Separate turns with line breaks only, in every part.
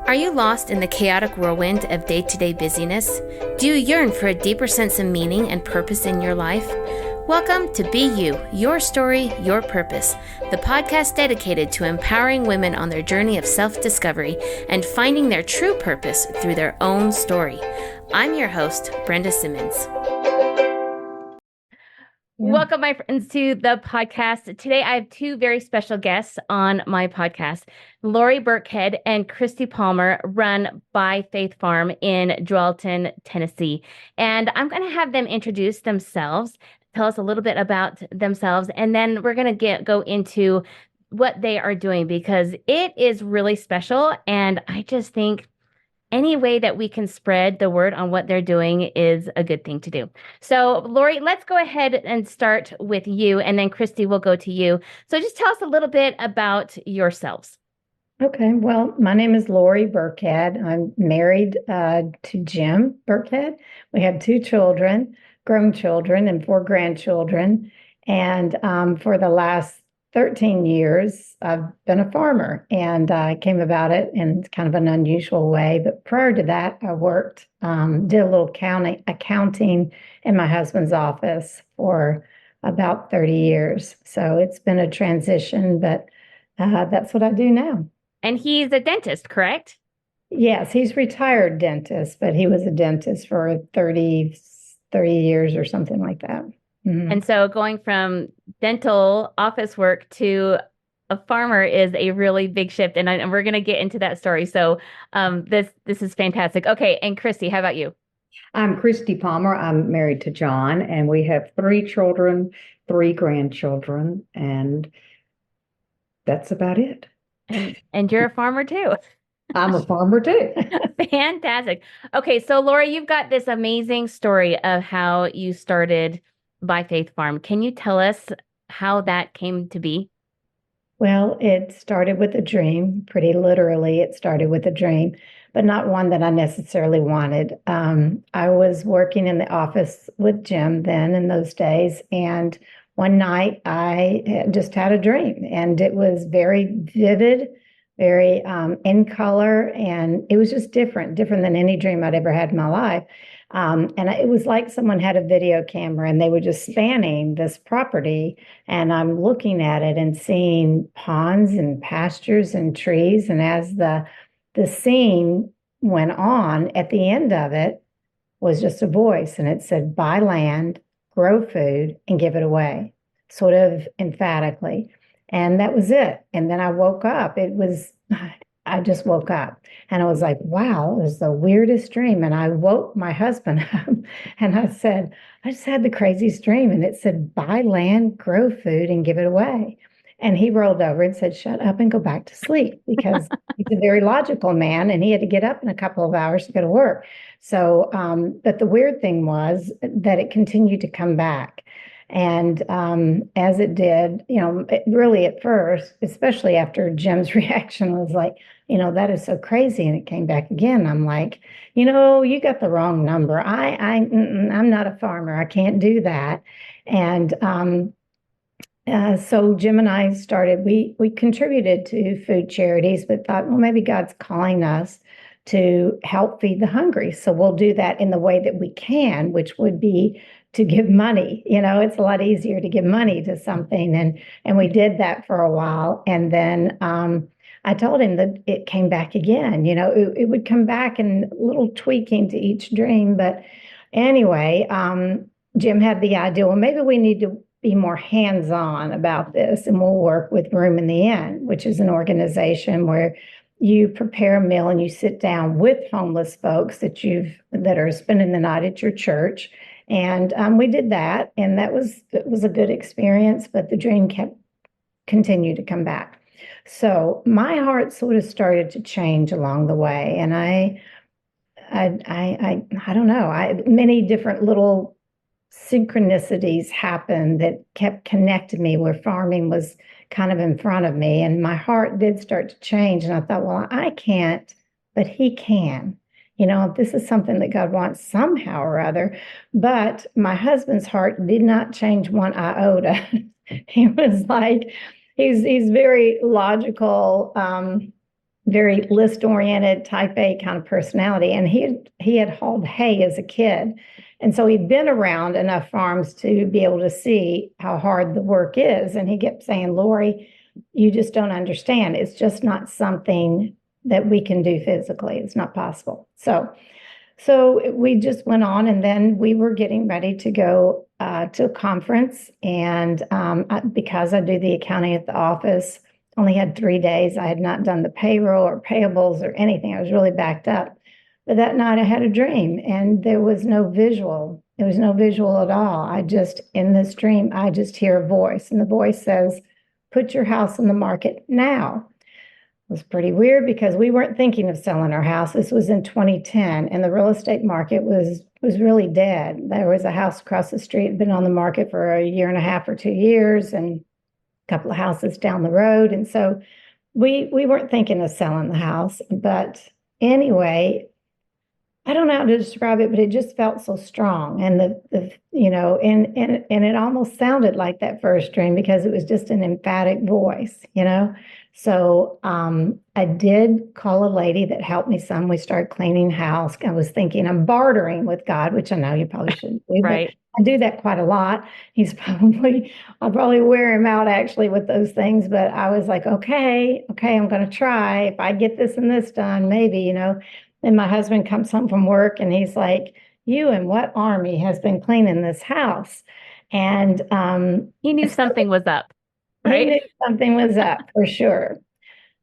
Are you lost in the chaotic whirlwind of day-to-day busyness? Do you yearn for a deeper sense of meaning and purpose in your life? Welcome to Be You, Your Story, Your Purpose, the podcast dedicated to empowering women on their journey of self-discovery and finding their true purpose through their own story. I'm your host, Brenda Simmons. Welcome, my friends, to the podcast. Today, I have two very special guests on my podcast. Lori Birckhead and Christy Palmer run By Faith Farm in Joelton, Tennessee. And I'm going to have them introduce themselves, tell us a little bit about themselves, and then we're going to go into what they are doing because it is really special. And I just think any way that we can spread the word on what they're doing is a good thing to do. So, Lori, let's go ahead and start with you, and then Christy will go to you. So just tell us a little bit about yourselves.
Okay, well, my name is Lori Birckhead. I'm married to Jim Birckhead. We have two children, grown children, and four grandchildren. And for the last 13 years, I've been a farmer, and I came about it in kind of an unusual way. But prior to that, I worked, did a little accounting in my husband's office for about 30 years. So it's been a transition, but that's what I do now.
And he's a dentist, correct?
Yes, he's retired dentist, but he was a dentist for 30 years or something like that.
Mm-hmm. And so going from dental office work to a farmer is a really big shift. And we're going to get into that story. So this is fantastic. Okay. And Christy, how about you?
I'm Christy Palmer. I'm married to John, and we have three children, three grandchildren, and that's about it.
And you're a farmer too.
I'm a farmer too.
Fantastic. Okay. So Lori, you've got this amazing story of how you started By Faith Farm. Can you tell us how that came to be?
Well, it started with a dream. Pretty literally, it started with a dream, but not one that I necessarily wanted. I was working in the office with Jim then in those days, and one night I just had a dream, and it was very vivid, very in color, and it was just different than any dream I'd ever had in my life. And it was like someone had a video camera and they were just spanning this property, and I'm looking at it and seeing ponds and pastures and trees. And as the scene went on, at the end of it was just a voice, and it said, "Buy land, grow food, and give it away," sort of emphatically. And that was it. And then I woke up. I just woke up and I was like, wow, it was the weirdest dream. And I woke my husband up and I said, I just had the craziest dream. And it said, buy land, grow food, and give it away. And he rolled over and said, shut up and go back to sleep, because he's a very logical man and he had to get up in a couple of hours to go to work. So, but the weird thing was that it continued to come back. And as it did, really at first, especially after Jim's reaction was like, that is so crazy. And it came back again. I'm like, you got the wrong number. I'm not a farmer. I can't do that. And so Jim and I started, we contributed to food charities, but thought, well, maybe God's calling us to help feed the hungry. So we'll do that in the way that we can, which would be to give money. It's a lot easier to give money to something. And we did that for a while. And then I told him that it came back again. It would come back and a little tweaking to each dream. But anyway, Jim had the idea, well, maybe we need to be more hands-on about this, and we'll work with Room in the Inn, which is an organization where you prepare a meal and you sit down with homeless folks that are spending the night at your church. And we did that, and it was a good experience, but the dream continued to come back. So my heart sort of started to change along the way, and I don't know, many different little synchronicities happened that kept connecting me, where farming was kind of in front of me, and my heart did start to change. And I thought, well, I can't, but he can. This is something that God wants somehow or other. But my husband's heart did not change one iota. He was like, he's very logical, very list-oriented, type A kind of personality. And he had hauled hay as a kid. And so he'd been around enough farms to be able to see how hard the work is. And he kept saying, Lori, you just don't understand. It's just not something that we can do physically. It's not possible. So we just went on, and then we were getting ready to go to a conference. And because I do the accounting at the office, only had 3 days. I had not done the payroll or payables or anything. I was really backed up. But that night I had a dream, and there was no visual. There was no visual at all. In this dream, I just hear a voice, and the voice says, put your house on the market now. It was pretty weird because we weren't thinking of selling our house. This was in 2010, and the real estate market was really dead. There was a house across the street, had been on the market for a year and a half or 2 years, and a couple of houses down the road. And so we weren't thinking of selling the house. But anyway, I don't know how to describe it, but it just felt so strong. And and it almost sounded like that first dream because it was just an emphatic voice, So I did call a lady that helped me some. We started cleaning house. I was thinking I'm bartering with God, which I know you probably shouldn't do,
Right.
but I do that quite a lot. I'll probably wear him out actually with those things, but I was like, okay, I'm going to try. If I get this and this done, maybe, Then my husband comes home from work and he's like, you and what army has been cleaning this house? And
He knew something was up,
he
right?
knew something was up for sure.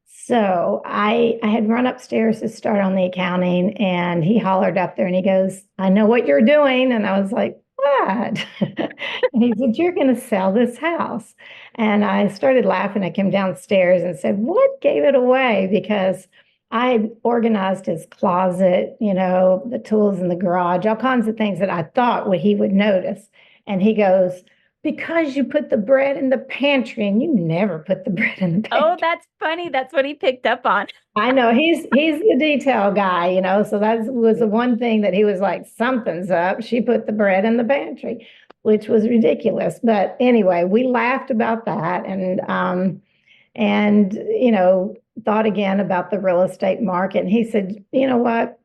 So I had run upstairs to start on the accounting, and he hollered up there and he goes, I know what you're doing. And I was like, what? And he said, you're going to sell this house. And I started laughing. I came downstairs and said, what gave it away? Because I had organized his closet, the tools in the garage, all kinds of things that I thought he would notice. And he goes, because you put the bread in the pantry, and you never put the bread in the pantry.
Oh, that's funny. That's what he picked up on.
I know he's the detail guy, so that was the one thing that he was like, something's up. She put the bread in the pantry, which was ridiculous. But anyway, we laughed about that and thought again about the real estate market. And he said, you know what?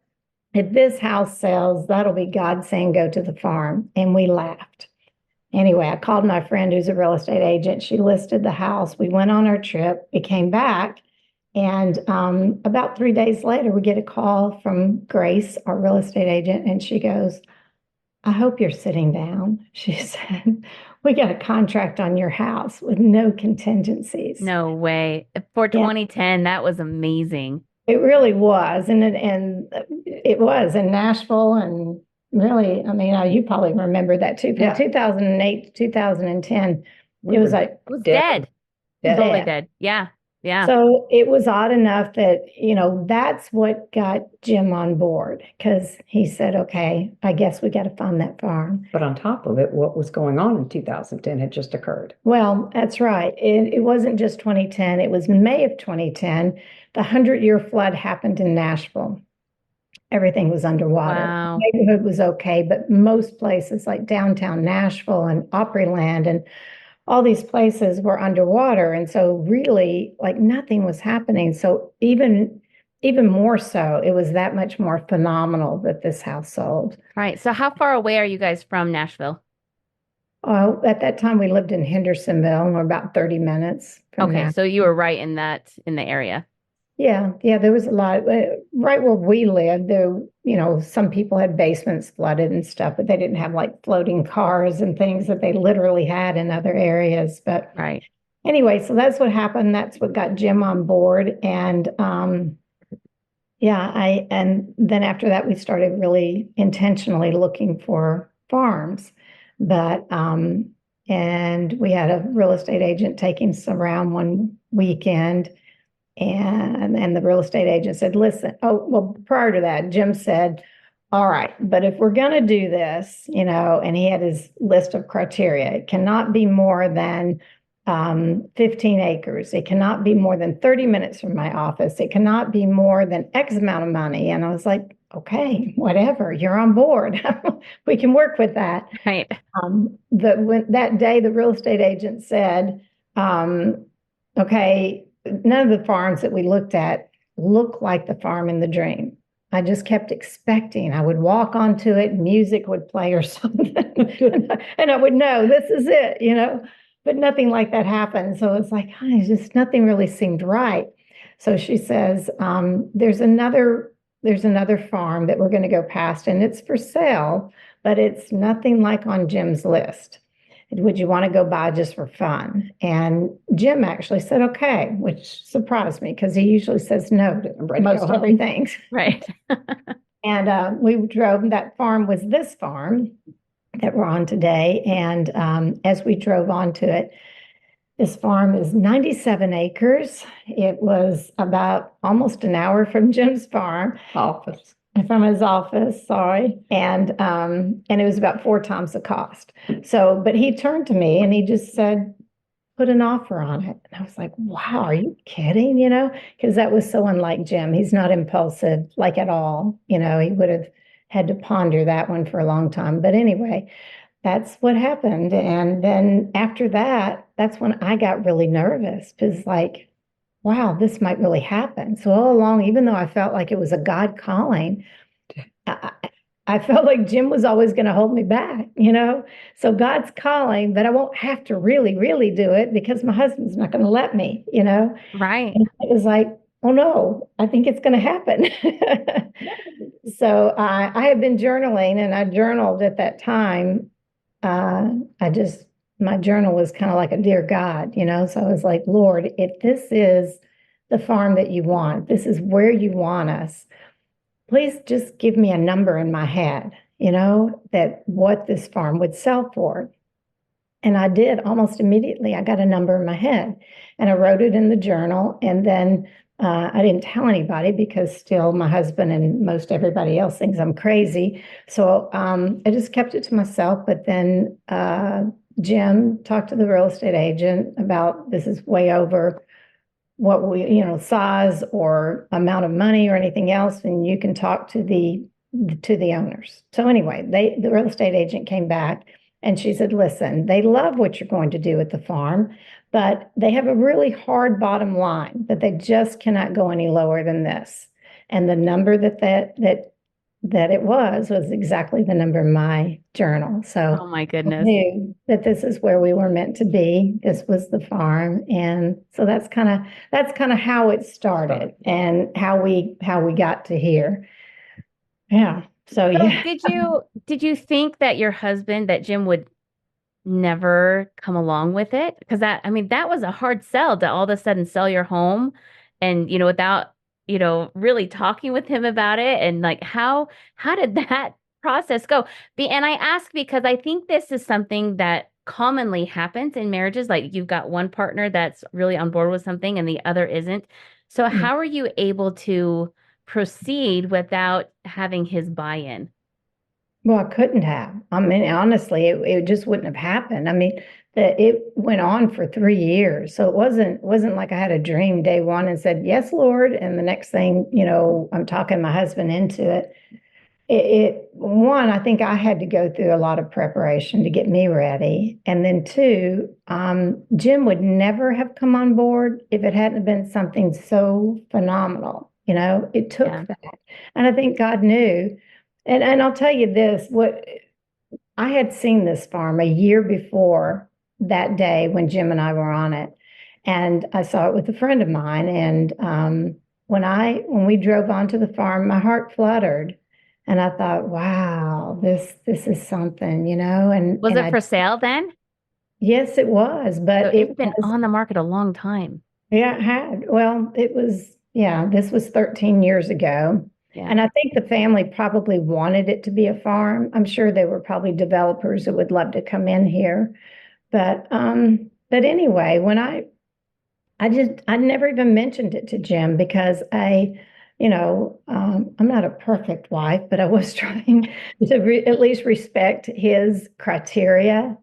If this house sells, that'll be God saying, go to the farm. And we laughed. Anyway, I called my friend who's a real estate agent. She listed the house. We went on our trip. We came back. And about 3 days later, we get a call from Grace, our real estate agent. And she goes, I hope you're sitting down. She said, we got a contract on your house with no contingencies.
No way. For 2010, that was amazing.
It really was. And it was in Nashville. And really, you probably remember that too. From 2008 to 2010, it was
dead. Totally dead. Yeah. Yeah.
So it was odd enough that, that's what got Jim on board, because he said, okay, I guess we got to find that farm.
But on top of it, what was going on in 2010 had just occurred.
Well, that's right. It wasn't just 2010. It was May of 2010. The 100-year flood happened in Nashville. Everything was underwater.
Wow.
The neighborhood was okay, but most places like downtown Nashville and Opryland and all these places were underwater. And so really like nothing was happening. So even more so, it was that much more phenomenal that this house sold.
Right. So how far away are you guys from Nashville?
Oh, at that time we lived in Hendersonville, and we're about 30 minutes from
Okay.
Nashville.
So you were right in the area.
Yeah, there was a lot. Right where we lived, there, some people had basements flooded and stuff, but they didn't have like floating cars and things that they literally had in other areas. But
right.
Anyway, so that's what happened. That's what got Jim on board. And and then after that, we started really intentionally looking for farms. But and we had a real estate agent taking us around one weekend. And the real estate agent said, listen, prior to that, Jim said, all right, but if we're going to do this, and he had his list of criteria, it cannot be more than 15 acres. It cannot be more than 30 minutes from my office. It cannot be more than X amount of money. And I was like, okay, whatever, you're on board. We can work with that.
Right.
That day, the real estate agent said, okay, none of the farms that we looked at look like the farm in the dream. I just kept expecting. I would walk onto it, music would play or something, and I would know this is it, but nothing like that happened. So it's like, just nothing really seemed right. So she says, there's another farm that we're going to go past, and it's for sale, but it's nothing like on Jim's list. Would you want to go by just for fun? And Jim actually said, okay, which surprised me because he usually says no to most everything.
Right.
And we drove, that farm was this farm that we're on today. And as we drove onto it, this farm is 97 acres. It was about almost an hour from Jim's farm. From his office, sorry. And it was about 4 times the cost. So, but he turned to me and he just said, put an offer on it. And I was like, wow, are you kidding? Because that was so unlike Jim. He's not impulsive, like at all. He would have had to ponder that one for a long time. But anyway, that's what happened. And then after that, that's when I got really nervous because like, wow, this might really happen. So all along, even though I felt like it was a God calling, I felt like Jim was always going to hold me back, So God's calling, but I won't have to really, really do it because my husband's not going to let me,
Right.
And it was like, oh no, I think it's going to happen. So I had been journaling and I journaled at that time. My journal was kind of like a dear God, So I was like, Lord, if this is the farm that you want, this is where you want us, please just give me a number in my head, that what this farm would sell for. And I did almost immediately. I got a number in my head and I wrote it in the journal. And then I didn't tell anybody because still my husband and most everybody else thinks I'm crazy. So I just kept it to myself. But then Jim talked to the real estate agent about this is way over what we, size or amount of money or anything else. And you can talk to the owners. So anyway, the real estate agent came back and she said, listen, they love what you're going to do at the farm, but they have a really hard bottom line that they just cannot go any lower than this. And the number that it was exactly the number in my journal. So
oh my goodness,
I knew that this is where we were meant to be. This was the farm. And so that's kind of how it started and how we got to here. Yeah. So yeah.
Did you think that that Jim would never come along with it? Because that was a hard sell to all of a sudden sell your home and, without, really talking with him about it. And like, how did that process go? And I ask because I think this is something that commonly happens in marriages. Like you've got one partner that's really on board with something and the other isn't. So how are you able to proceed without having his buy-in?
Well, I couldn't have. I mean, honestly, it just wouldn't have happened. I mean, it went on for 3 years. So it wasn't like I had a dream day one and said, yes, Lord. And the next thing, I'm talking my husband into it. One, I think I had to go through a lot of preparation to get me ready. And then two, Jim would never have come on board if it hadn't been something so phenomenal. It took that. And I think God knew. And I'll tell you this, what I had seen this farm a year before that day when Jim and I were on it. And I saw it with a friend of mine. And when we drove onto the farm, my heart fluttered. And I thought, wow, this is something, And
was it for sale then?
Yes, it was. But
so it's been on the market a long time.
Yeah, it had. Well, this was 13 years ago. Yeah. And I think the family probably wanted it to be a farm. I'm sure there were probably developers that would love to come in here. But anyway, when I never even mentioned it to Jim because I'm not a perfect wife, but I was trying to at least respect his criteria,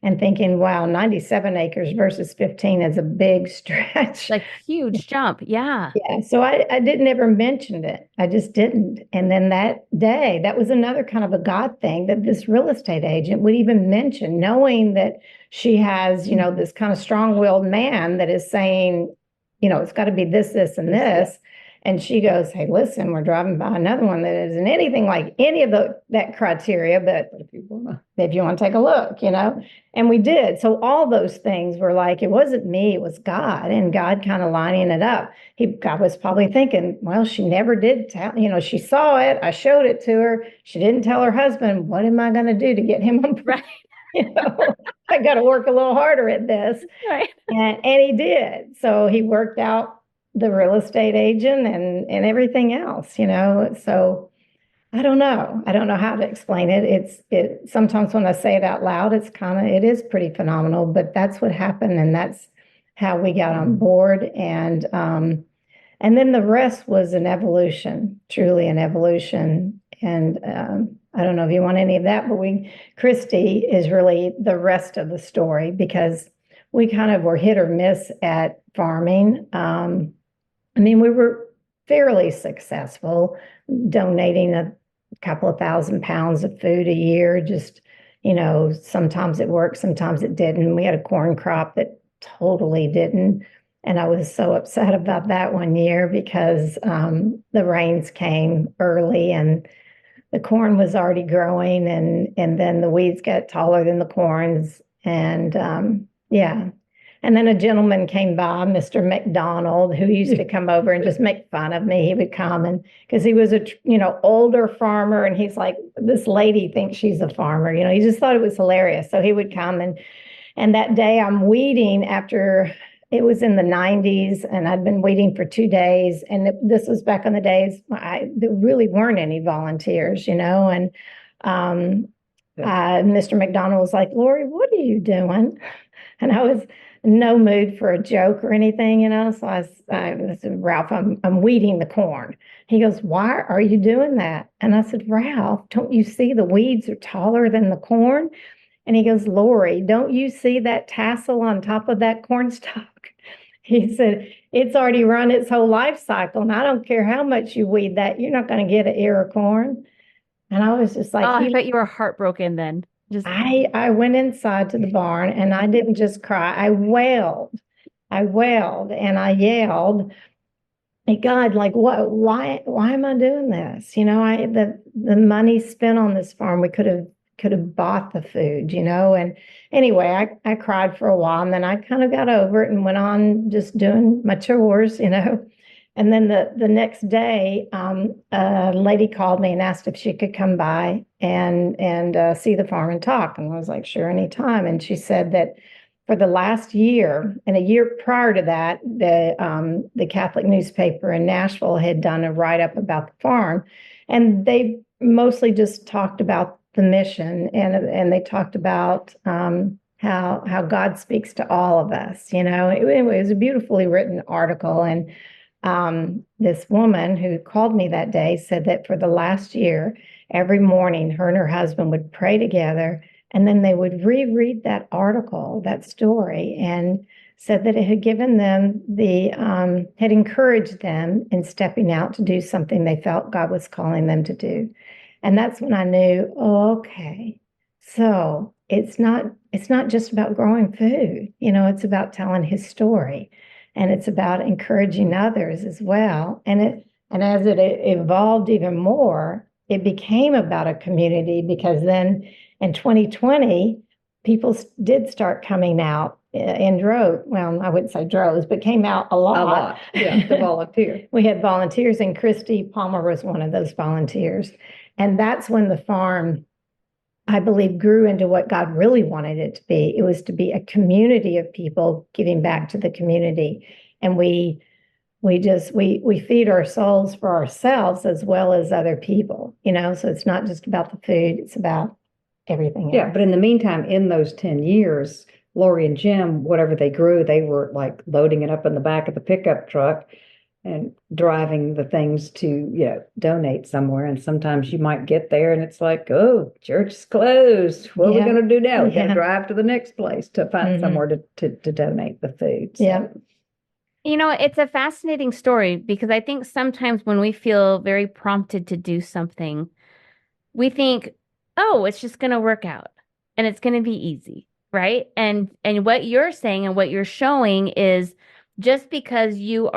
and thinking, wow, 97 acres versus 15 is a big stretch.
Like huge jump. Yeah.
Yeah. So I didn't ever mention it. I just didn't. And then that day, that was another kind of a God thing that this real estate agent would even mention, knowing that she has, this kind of strong-willed man that is saying, it's got to be this, this, and this. And she goes, hey, listen, we're driving by another one that isn't anything like any of that criteria, but if you want to take a look, and we did. So all those things were like, it wasn't me, it was God, and God kind of lining it up. God was probably thinking, well, she never did tell, she saw it, I showed it to her. She didn't tell her husband, what am I going to do to get him on
Right.
I got to work a little harder at this.
Right.
And he did. So he worked out the real estate agent and everything else, So I don't know. I don't know how to explain it. It sometimes when I say it out loud, it is pretty phenomenal, but that's what happened. And that's how we got on board. And then the rest was an evolution, truly an evolution. And I don't know if you want any of that, but Christy is really the rest of the story, because we kind of were hit or miss at farming. We were fairly successful, donating a couple of 1,000 pounds of food a year. Just, sometimes it worked, sometimes it didn't. We had a corn crop that totally didn't. And I was so upset about that one year because the rains came early and the corn was already growing, and then the weeds got taller than the corns. And yeah. And then a gentleman came by, Mr. McDonald, who used to come over and just make fun of me. He would come, and because he was a older farmer, and he's like, this lady thinks she's a farmer. He just thought it was hilarious. So he would come, and that day I'm weeding after it was in the 90s, and I'd been weeding for 2 days. And this was back in the days there really weren't any volunteers, and Mr. McDonald was like, Lori, what are you doing? And I was in no mood for a joke or anything, So I said, Ralph, I'm weeding the corn. He goes, why are you doing that? And I said, Ralph, don't you see the weeds are taller than the corn? And he goes, Lori, don't you see that tassel on top of that corn stalk? He said, it's already run its whole life cycle, and I don't care how much you weed that, you're not going to get an ear of corn. And I was just like,
I bet you were heartbroken then.
I went inside to the barn, and I didn't just cry. I wailed and I yelled, hey, God, like, what, why am I doing this? The money spent on this farm, we could have bought the food, and anyway, I cried for a while, and then I kind of got over it and went on just doing my chores, And then the next day, a lady called me and asked if she could come by and see the farm and talk. And I was like, sure, anytime. And she said that for the last year, and a year prior to that, the Catholic newspaper in Nashville had done a write-up about the farm. And they mostly just talked about the mission, and they talked about how God speaks to all of us. It was a beautifully written article. And this woman who called me that day said that for the last year, every morning, her and her husband would pray together, and then they would reread that article, that story, and said that it had given them had encouraged them in stepping out to do something they felt God was calling them to do. And that's when I knew, okay, so it's not just about growing food, it's about telling his story. And it's about encouraging others as well. And as it evolved even more, it became about a community, because then in 2020, people did start coming out in droves. Well, I wouldn't say droves, but came out a lot.
A lot, yeah, to volunteer.
We had volunteers, and Christy Palmer was one of those volunteers. And that's when the farm, I believe, grew into what God really wanted it to be. It was to be a community of people giving back to the community. And we feed our souls for ourselves as well as other people, so it's not just about the food, it's about everything else.
Yeah, but in the meantime, in those 10 years, Lori and Jim, whatever they grew, they were like loading it up in the back of the pickup truck and driving the things to, donate somewhere. And sometimes you might get there and it's like, oh, church is closed. What are we going to do now? We got to drive to the next place to find somewhere to donate the food. So.
Yeah.
It's a fascinating story, because I think sometimes when we feel very prompted to do something, we think, oh, it's just going to work out and it's going to be easy, right? And what you're saying and what you're showing is just because you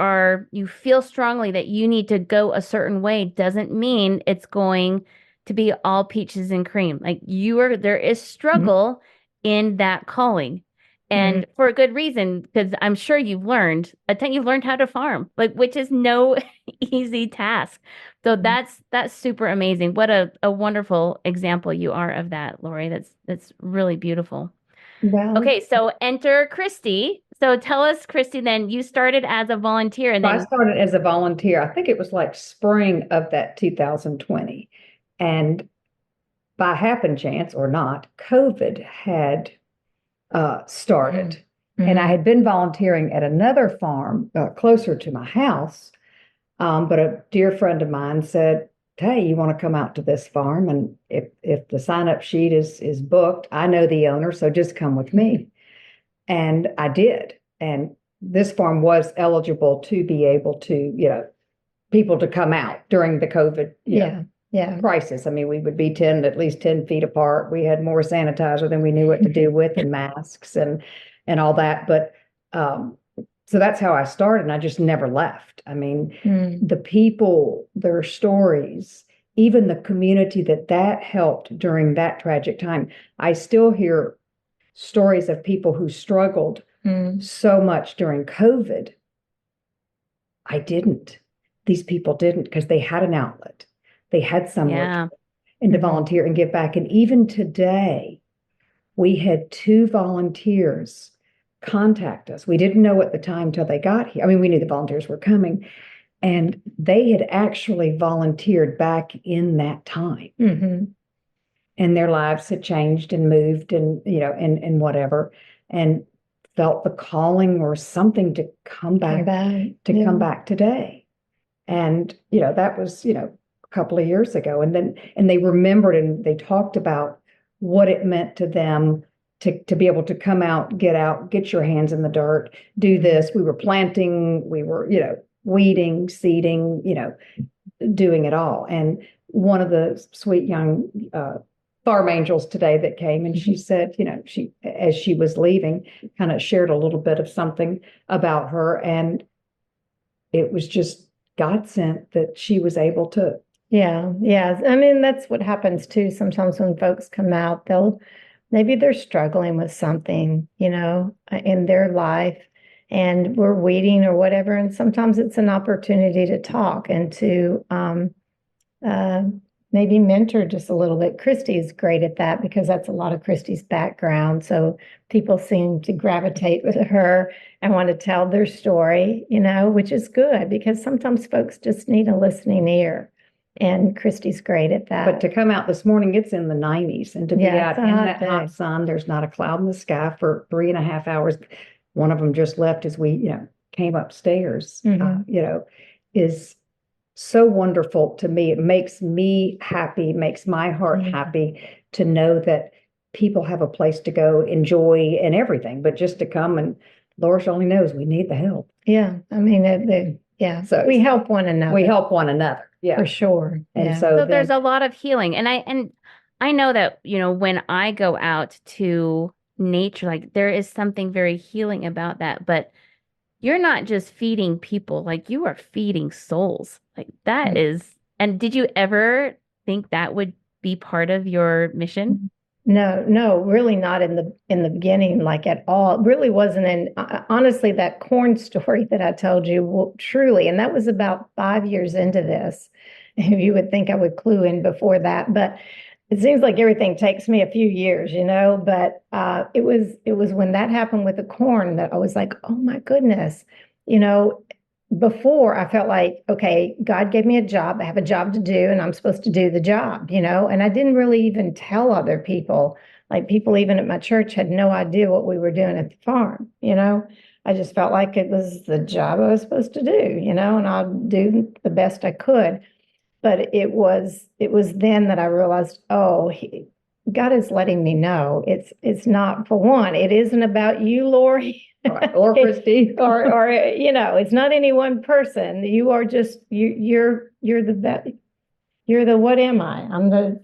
feel strongly that you need to go a certain way doesn't mean it's going to be all peaches and cream. Like there is struggle in that calling. And for a good reason, because I'm sure you've learned how to farm, like, which is no easy task. So that's super amazing. What a wonderful example you are of that, Lori. That's really beautiful.
Well,
Okay, so enter Christy. So tell us, Christy, then you started as a volunteer and
I
then
started as a volunteer. I think it was like spring of that 2020. And by happen chance or not, COVID had started. And I had been volunteering at another farm closer to my house. But a dear friend of mine said, "Hey, you want to come out to this farm? And if the sign up sheet is booked, I know the owner, so just come with me." And I did. And this farm was eligible to be able to, people to come out during the COVID, crisis. I mean, we would be at least 10 feet apart. We had more sanitizer than we knew what to do with, and masks and all that. But so that's how I started, and I just never left. I mean, the people, their stories, even the community that helped during that tragic time. I still hear stories of people who struggled so much during COVID. I didn't. These people didn't, because they had an outlet. They had somewhere to volunteer and give back. And even today, we had 2 volunteers contact us. We didn't know at the time till they got here. I mean, we knew the volunteers were coming, and they had actually volunteered back in that time. And their lives had changed and moved and, and whatever, and felt the calling or something to come back today. And, that was, a couple of years ago. And they remembered and they talked about what it meant to them to be able to come out, get your hands in the dirt, do this. We were planting, we were, weeding, seeding, doing it all. And one of the sweet young farm angels today that came, and she said, as she was leaving, kind of shared a little bit of something about her. And it was just God sent that she was able to.
Yeah. I mean, that's what happens too. Sometimes when folks come out, maybe they're struggling with something, in their life, and we're weeding or whatever. And sometimes it's an opportunity to talk and to maybe mentor just a little bit. Christy is great at that, because that's a lot of Christy's background. So people seem to gravitate with her and want to tell their story, which is good, because sometimes folks just need a listening ear. And Christy's great at that.
But to come out this morning, it's in the 90s, and to be out in that hot sun, there's not a cloud in the sky for 3.5 hours. One of them just left as we, came upstairs, is so wonderful to me. It makes me happy, makes my heart happy to know that people have a place to go, enjoy, and everything, but just to come, and Lord only knows we need the help.
Yeah. I mean, so we help one another.
We help one another. Yeah,
for sure.
And
so there's a lot of healing. And I know that, when I go out to nature, like, there is something very healing about that, but you're not just feeding people, like, you are feeding souls. Like, that is, and did you ever think that would be part of your mission?
No, really not in the beginning, like, at all. It really wasn't. And honestly, that corn story that I told you, well, truly, and that was about 5 years into this. You would think I would clue in before that, but it seems like everything takes me a few years, But it was when that happened with the corn that I was like, oh my goodness, Before I felt like, okay, God gave me a job. I have a job to do, and I'm supposed to do the job, And I didn't really even tell other people. Like, people even at my church had no idea what we were doing at the farm, I just felt like it was the job I was supposed to do, and I'll do the best I could. But it was then that I realized, God is letting me know it's not, for one, it isn't about you, Lori.
Or Christy,
or it's not any one person. You are just you're the what am I? I'm the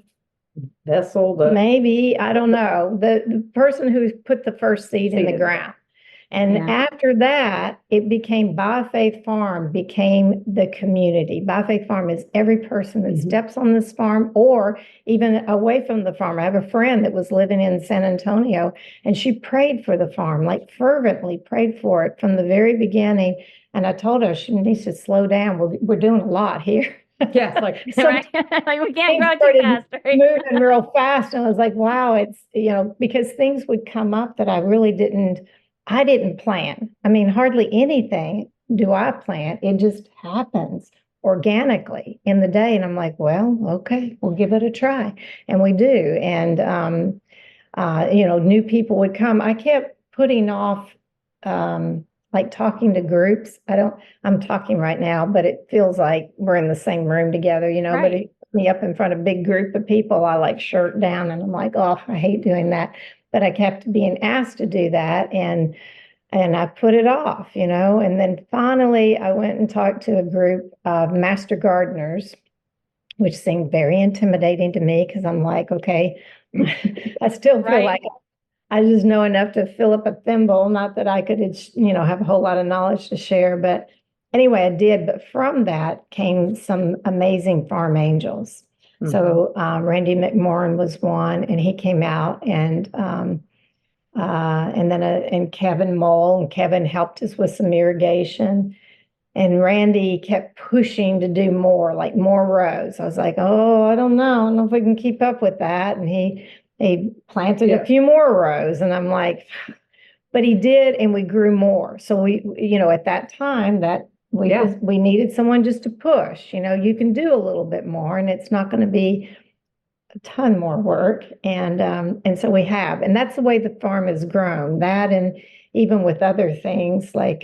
vessel.
Maybe, I don't know, the person who put the first seed in the ground. And
Yeah.
after that, it became By Faith Farm became the community. By Faith Farm is every person that steps on this farm or even away from the farm. I have a friend that was living in San Antonio and she prayed for the farm, like fervently prayed for it from the very beginning. And I told her she needs to slow down. We're doing a lot here.
Yes, like
Right? Like we can't
Things
grow too
started
fast, right?
moving real fast. And I was like, wow, it's, because things would come up that I didn't plan. I mean, hardly anything do I plan. It just happens organically in the day. And I'm like, well, okay, we'll give it a try. And we do. And, new people would come. I kept putting off, like talking to groups. I'm talking right now, but it feels like we're in the same room together, but
Right.
it put me up in front of a big group of people. I like shirt down and I'm like, oh, I hate doing that. But I kept being asked to do that. And I put it off, and then finally I went and talked to a group of master gardeners, which seemed very intimidating to me because I'm like, okay, I still feel
Right.
like I just know enough to fill up a thimble. Not that I could, have a whole lot of knowledge to share, but anyway, I did. But from that came some amazing farm angels. So Randy McMorrin was one, and he came out, and and Kevin Mole, and Kevin helped us with some irrigation. And Randy kept pushing to do more, like more rows. I was like, oh, I don't know if we can keep up with that. And he planted a few more rows, and I'm like, but he did, and we grew more. So we, at that time that we needed someone just to push. You can do a little bit more, and it's not going to be a ton more work. And so we have, and that's the way the farm has grown. That, and even with other things like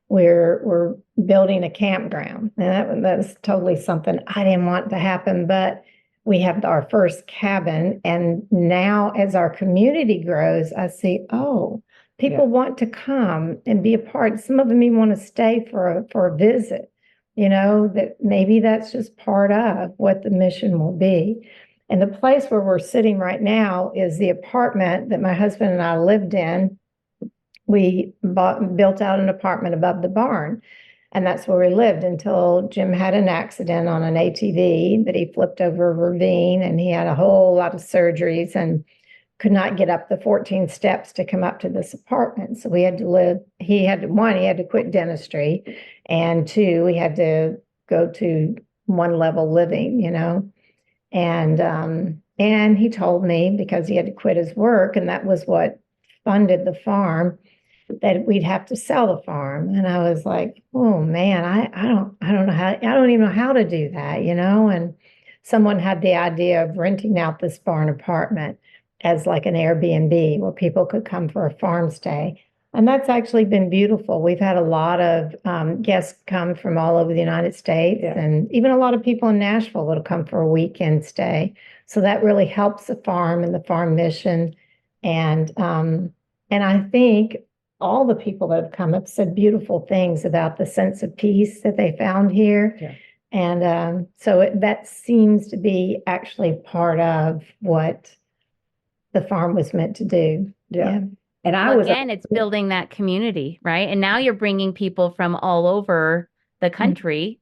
we're building a campground, and that's totally something I didn't want to happen, but we have our first cabin, and now as our community grows, I see, oh, people want to come and be a part. Some of them even want to stay for a visit. That maybe that's just part of what the mission will be. And the place where we're sitting right now is the apartment that my husband and I lived in. We built out an apartment above the barn, and that's where we lived until Jim had an accident on an ATV that he flipped over a ravine, and he had a whole lot of surgeries and could not get up the 14 steps to come up to this apartment. So we had to live, he had to quit dentistry, and two, we had to go to one level living, and he told me, because he had to quit his work, and that was what funded the farm, that we'd have to sell the farm. And I was like, oh man, I don't know how, I don't even know how to do that, and someone had the idea of renting out this barn apartment as like an Airbnb where people could come for a farm stay. And that's actually been beautiful. We've had a lot of guests come from all over the United States, and even a lot of people in Nashville that'll come for a weekend stay. So that really helps the farm and the farm mission. And I think all the people that have come have said beautiful things about the sense of peace that they found here. Yeah. And so that seems to be actually part of what the farm was meant to do. Yeah.
And it's building that community, right? And now you're bringing people from all over the country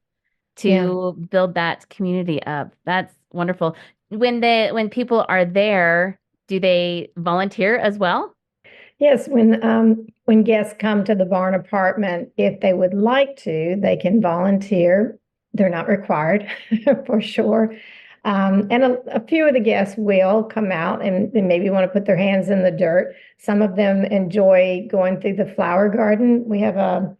to build that community up. That's wonderful. When people are there, do they volunteer as well?
Yes, when guests come to the barn apartment, if they would like to, they can volunteer. They're not required, for sure. And a few of the guests will come out and maybe want to put their hands in the dirt. Some of them enjoy going through the flower garden. We have a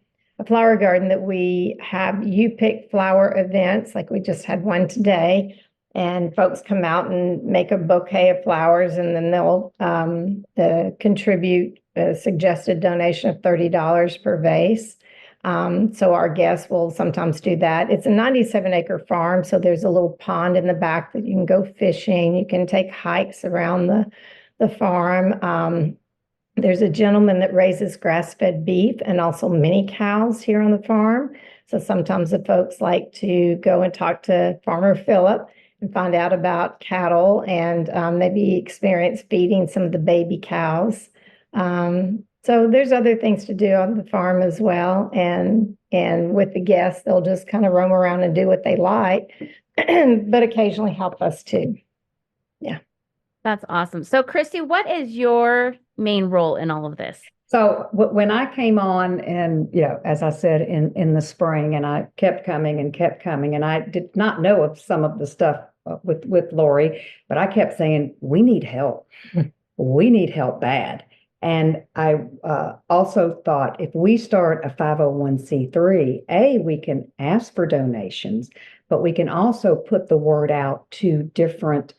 flower garden that we have you pick flower events, like we just had one today. And folks come out and make a bouquet of flowers, and then they'll contribute a suggested donation of $30 per vase. So our guests will sometimes do that. It's a 97-acre farm, so there's a little pond in the back that you can go fishing. You can take hikes around the farm. There's a gentleman that raises grass-fed beef and also mini cows here on the farm. So sometimes the folks like to go and talk to Farmer Philip and find out about cattle and maybe experience feeding some of the baby cows. So there's other things to do on the farm as well. And with the guests, they'll just kind of roam around and do what they like, but occasionally help us too. Yeah.
That's awesome. So, Christy, what is your main role in all of this?
So when I came on, and as I said in the spring, and I kept coming, and I did not know of some of the stuff with Lori, but I kept saying, we need help. We need help bad. And I also thought, if we start a 501c3, we can ask for donations, but we can also put the word out to different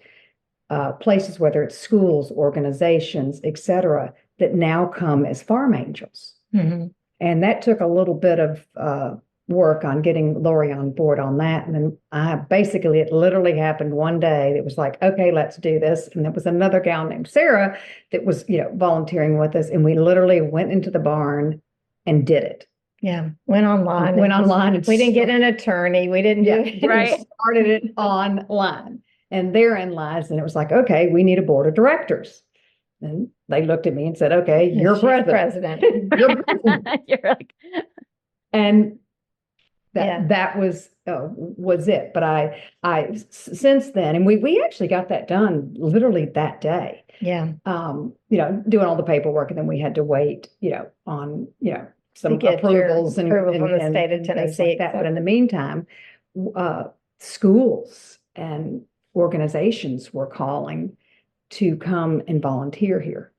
places, whether it's schools, organizations, etc., that now come as farm angels.
Mm-hmm.
And that took a little bit of work on getting Lori on board on that. And then it literally happened one day. It was like, okay, let's do this. And there was another gal named Sarah that was, volunteering with us. And we literally went into the barn and did it.
Yeah. Went online.
And
we didn't get an attorney. We didn't do it.
Right.
Started it online. And therein lies. And it was like, okay, we need a board of directors. And they looked at me and said, okay, you're president. You're president.
You're like,
and that was it. But I since then, and we actually got that done literally that day.
Yeah.
Doing all the paperwork, and then we had to wait, on, some
to
approvals and
from the state of Tennessee.
Like that. But in the meantime, schools and organizations were calling to come and volunteer here,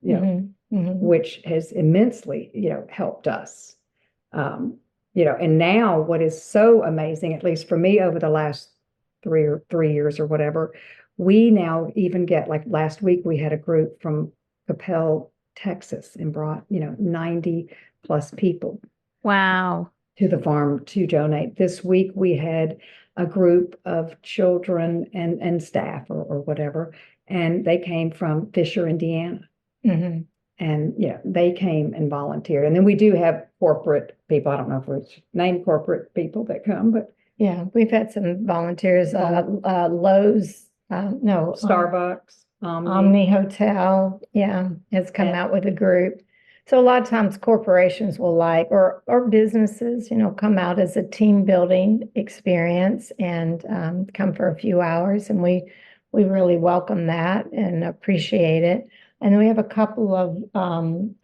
which has immensely, helped us. And now what is so amazing, at least for me over the last 3 years or whatever, we now even get, like last week, we had a group from Capel, Texas, and brought, 90 plus people.
wow.
To the farm to donate. This week we had a group of children and staff or whatever, and they came from Fisher, Indiana.
Mm-hmm.
And they came and volunteered. And then we do have corporate people. I don't know if we name corporate people that come, but
yeah, we've had some volunteers. Lowe's,
Starbucks,
Omni Hotel, has come out with a group. So a lot of times corporations will or businesses, come out as a team building experience and come for a few hours, and we really welcome that and appreciate it. And we have a couple of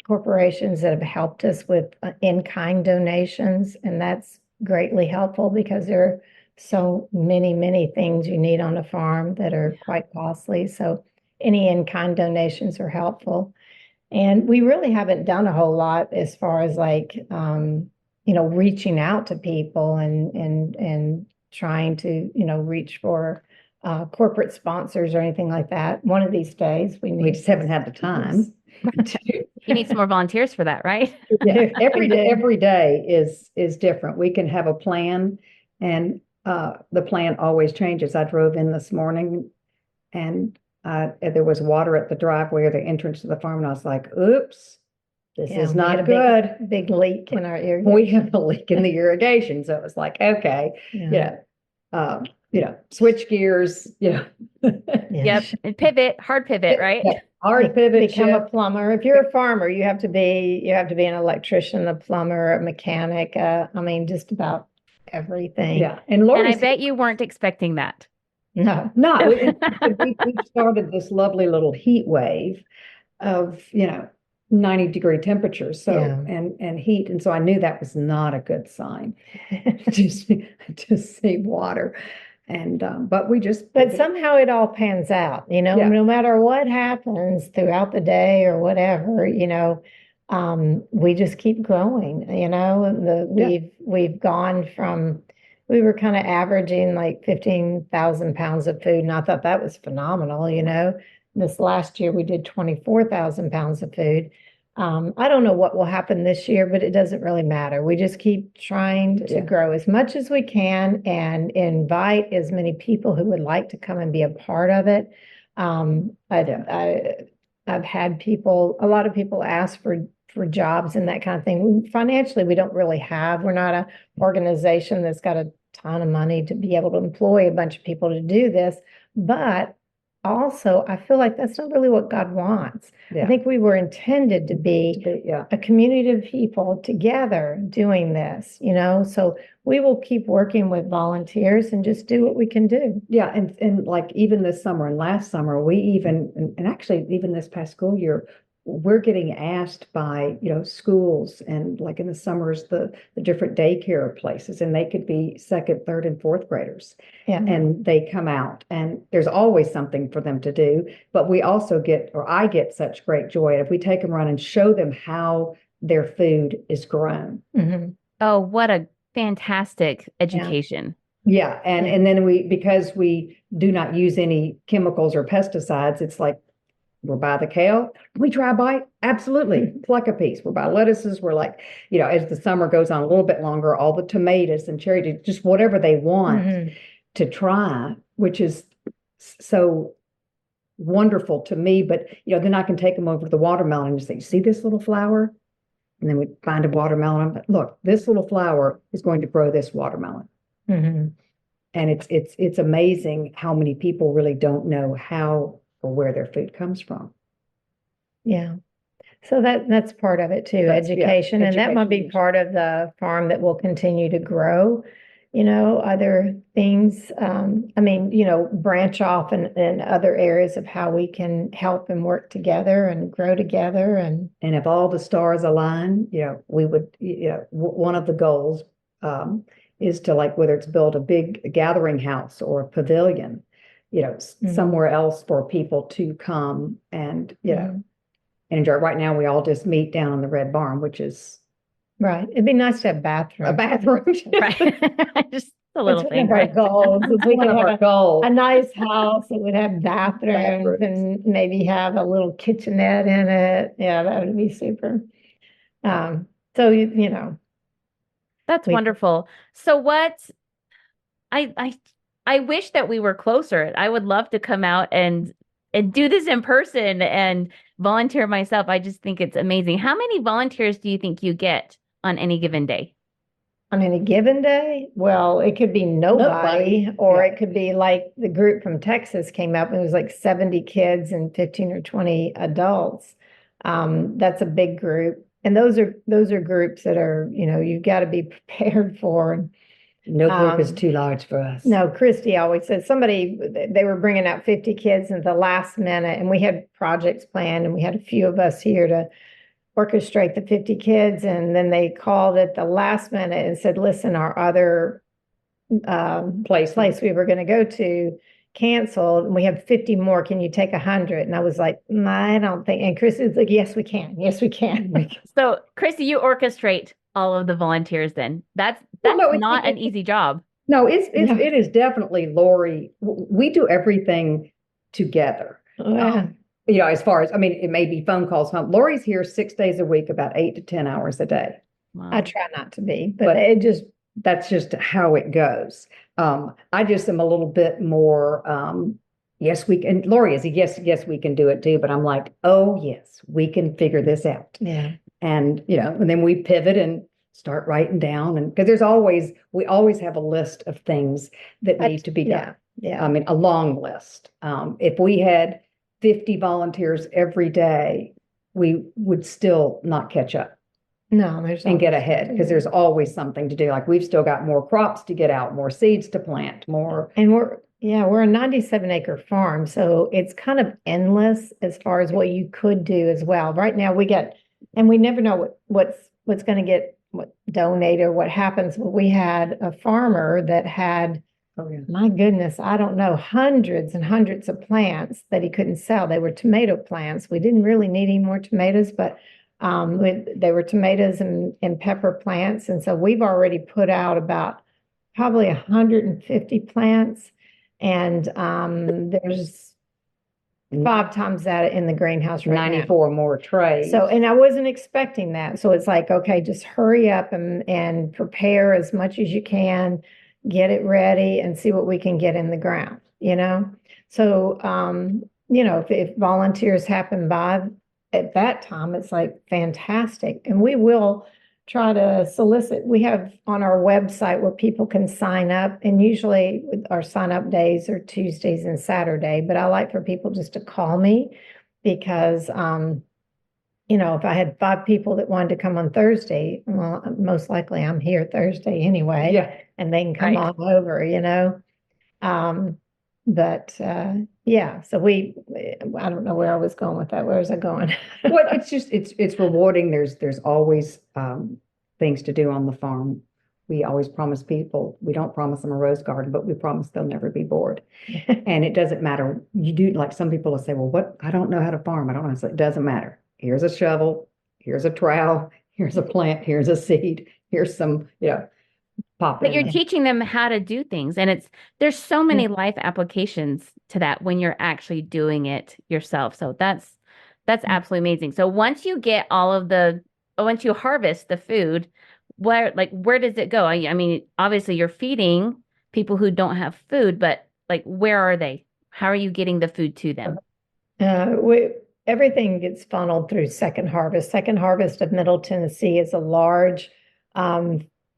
corporations that have helped us with in-kind donations, and that's greatly helpful because there are so many things you need on a farm that are quite costly. So any in-kind donations are helpful. And we really haven't done a whole lot as far as reaching out to people and trying to, reach for corporate sponsors or anything like that. One of these days we
just haven't had the time.
You need some more volunteers for that, right?
Every day is different. We can have a plan, and the plan always changes. I drove in this morning, and there was water at the driveway or the entrance to the farm, and I was like, oops, this is not good.
Big leak in our irrigation.
We have a leak in the irrigation. So it was like, okay, switch gears,
Yep. And pivot, hard pivot, right?
Yeah. Hard pivot.
Become a plumber. If you're a farmer, you have to be an electrician, a plumber, a mechanic. Just about everything.
Yeah.
And I bet you weren't expecting that.
No.
We started this lovely little heat wave of, 90-degree temperatures. So, and heat. And so I knew that was not a good sign to see water. And, but
somehow it all pans out, no matter what happens throughout the day or whatever, we just keep growing, and we've gone from, we were kind of averaging like 15,000 pounds of food. And I thought that was phenomenal. This last year we did 24,000 pounds of food. I don't know what will happen this year, but it doesn't really matter. We just keep trying to grow as much as we can and invite as many people who would like to come and be a part of it. I've had a lot of people ask for jobs and that kind of thing. Financially, we don't really we're not an organization that's got a ton of money to be able to employ a bunch of people to do this, but also, I feel like that's not really what God wants. I think we were intended to be a community of people together doing this, so we will keep working with volunteers and just do what we can do.
Yeah, and like even this summer and last summer, we even and actually even this past school year, we're getting asked by schools and like in the summers the different daycare places, and they could be second, third, and fourth graders, and they come out, and there's always something for them to do. But we also I get such great joy if we take them around and show them how their food is grown.
Mm-hmm.
Oh, what a fantastic education.
Yeah. And then because we do not use any chemicals or pesticides, it's like we're by the kale. Can we try a bite? Absolutely. Pluck a piece. We're by lettuces. We're like, as the summer goes on a little bit longer, all the tomatoes and cherry, just whatever they want to try, which is so wonderful to me. But, then I can take them over to the watermelon and just say, see this little flower? And then we find a watermelon. But look, this little flower is going to grow this watermelon.
Mm-hmm.
And it's amazing how many people really don't know how or where their food comes from.
Yeah. So that's part of it too, education. And that might be part of the farm that will continue to grow, other things. Branch off in other areas of how we can help and work together and grow together. And
if all the stars align, we would, one of the goals is to, like, whether it's build a big gathering house or a pavilion, somewhere else for people to come and, and enjoy. Right now, we all just meet down in the Red Barn, which is
right. It'd be nice to have bathrooms.
A bathroom,
right? Just a little thing.
One of our goals. We
one of our goals.
A nice house that would have bathrooms and maybe have a little kitchenette in it. Yeah, that would be super. So
that's wonderful. So what? I wish that we were closer. I would love to come out and do this in person and volunteer myself. I just think it's amazing. How many volunteers do you think you get on any given day?
On any given day? Well, it could be nobody, or it could be like the group from Texas came up and it was like 70 kids and 15 or 20 adults. That's a big group. And those are groups that are, you've got to be prepared for.
No group is too large for us.
No, Christy always said they were bringing out 50 kids at the last minute, and we had projects planned, and we had a few of us here to orchestrate the 50 kids. And then they called at the last minute and said, listen, our other place we were going to go to canceled, and we have 50 more. Can you take 100? And I was like, I don't think. And Christy was like, yes, we can. Yes, we can.
So, Christy, you orchestrate all of the volunteers then. That's not an easy job.
No, it is definitely Lori. We do everything together. As far as, it may be phone calls. Lori's here 6 days a week, about 8 to 10 hours a day.
Wow. I try not to be, but
that's just how it goes. I just am a little bit more, yes, we can. Lori is yes, we can do it too. But I'm like, oh yes, we can figure this out.
Yeah.
And, and then we pivot and start writing down. And because we always have a list of things that need to be done.
Yeah.
A long list. If we had 50 volunteers every day, we would still not catch up.
No,
and get ahead, because there's always something to do. Like, we've still got more crops to get out, more seeds to plant, more.
And we're a 97-acre farm, so it's kind of endless as far as what you could do as well. Right now and we never know what's going to get donated or what happens. But we had a farmer that had, my goodness, I don't know, hundreds and hundreds of plants that he couldn't sell. They were tomato plants. We didn't really need any more tomatoes, but they were tomatoes and pepper plants. And so we've already put out about probably 150 plants. And there's 5 times that in the greenhouse right
94
now.
More trays.
So, and I wasn't expecting that. So it's like, okay, just hurry up and prepare as much as you can, get it ready, and see what we can get in the ground, So, if volunteers happen by at that time, it's like fantastic. And we will try to solicit. We have on our website where people can sign up, and usually our sign up days are Tuesdays and Saturday, but I like for people just to call me because, if I had 5 people that wanted to come on Thursday, well, most likely I'm here Thursday anyway.
Yeah.
And they can come on over. Yeah, so I don't know where I was going with that. Where was I going?
Well, it's rewarding. There's always things to do on the farm. We always promise people, we don't promise them a rose garden, but we promise they'll never be bored. And it doesn't matter. You do, like some people will say, well, what? I don't know how to farm. I don't know. So it doesn't matter. Here's a shovel. Here's a trowel. Here's a plant. Here's a seed. Here's some, pop
But
it
you're
in.
teaching them how to do things. And there's so many life applications to that when you're actually doing it yourself. So that's absolutely amazing. So once you get once you harvest the food, where does it go? I mean, obviously you're feeding people who don't have food, but where are they? How are you getting the food to them?
Everything gets funneled through Second Harvest. Second Harvest of Middle Tennessee is a large